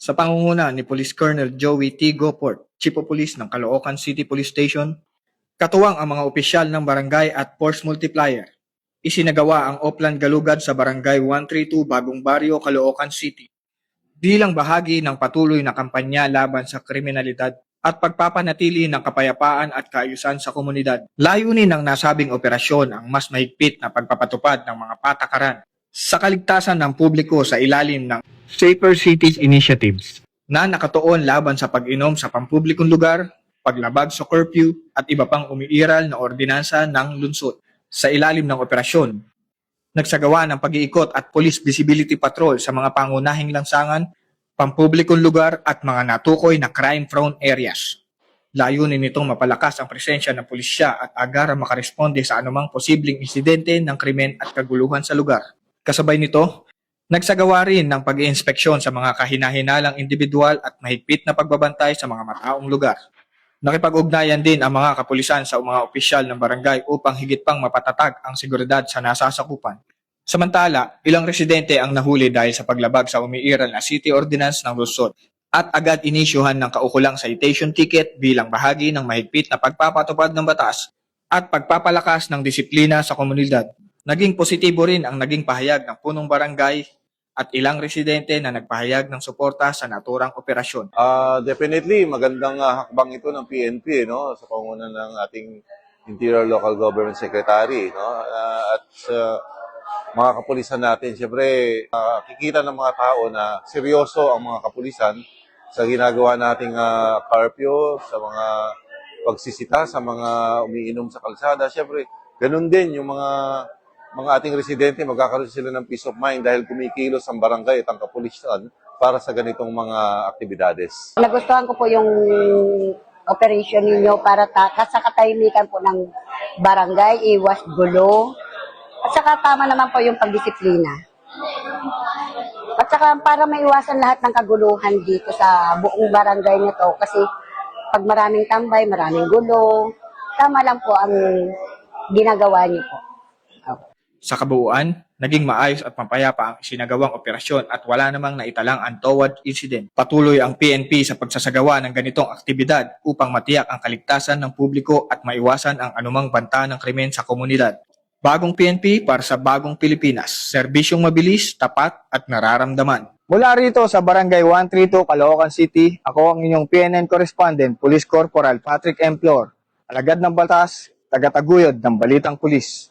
Sa pangunguna ni Police Colonel Joey T. Goport, Chief of Police ng Caloocan City Police Station, katuwang ang mga opisyal ng barangay at force multiplier. Isinagawa ang Oplan Galugad sa Barangay 132 Bagong Baryo, Caloocan City bilang bahagi ng patuloy na kampanya laban sa kriminalidad at pagpapanatili ng kapayapaan at kaayusan sa komunidad. Layunin ng nasabing operasyon ang mas mahigpit na pagpapatupad ng mga patakaran sa kaligtasan ng publiko sa ilalim ng Safer Cities Initiatives na nakatuon laban sa pag-inom sa pampublikong lugar, paglabag sa curfew at iba pang umiiral na ordinansa ng lungsod. Sa ilalim ng operasyon, nagsagawa ng pag-iikot at police visibility patrol sa mga pangunahing lansangan, pampublikong lugar at mga natukoy na crime-prone areas. Layunin nitong mapalakas ang presensya ng pulisya at agara makaresponde sa anumang posibleng insidente ng krimen at kaguluhan sa lugar. Kasabay nito, nagsagawa rin ng pag-iinspeksyon sa mga kahinahinalang individual at mahigpit na pagbabantay sa mga mataong lugar. Nakipag-ugnayan din ang mga kapulisan sa mga opisyal ng barangay upang higit pang mapatatag ang seguridad sa nasasakupan. Samantala, ilang residente ang nahuli dahil sa paglabag sa umiiral na city ordinance ng lungsod at agad inisyuhan ng kaukulang citation ticket bilang bahagi ng mahigpit na pagpapatupad ng batas at pagpapalakas ng disiplina sa komunidad. Naging positibo rin ang naging pahayag ng punong barangay at ilang residente na nagpahayag ng suporta sa naturang operasyon. Definitely, magandang hakbang ito ng PNP, no, sa pangunguna ng ating Interior Local Government Secretary, no, at mga kapulisan natin. Siyempre, kikita ng mga tao na seryoso ang mga kapulisan sa ginagawa nating curfew, sa mga pagsisita, sa mga umiinom sa kalsada. Siyempre, ganun din yung mga ating residente, magkakaroon sila ng peace of mind dahil kumikilos ang barangay at ang kapulisan para sa ganitong mga aktibidades. Nagustuhan ko po yung operation ninyo para sa katahimikan po ng barangay, iwas gulo. At saka tama naman po yung pagdisiplina. At saka para maiwasan lahat ng kaguluhan dito sa buong barangay nito kasi pag maraming tambay, maraming gulo, tama lang po ang ginagawa niyo po. Sa kabuuan, naging maayos at mapayapa ang isinagawang operasyon at wala namang naitalang untoward incident. Patuloy ang PNP sa pagsasagawa ng ganitong aktibidad upang matiyak ang kaligtasan ng publiko at maiwasan ang anumang banta ng krimen sa komunidad. Bagong PNP para sa bagong Pilipinas. Serbisyong mabilis, tapat at nararamdaman. Mula rito sa Barangay 132, Caloocan City, ako ang inyong PNN correspondent, Police Corporal Patrick M. Flor, alagad ng batas, tagataguyod ng Balitang Pulis.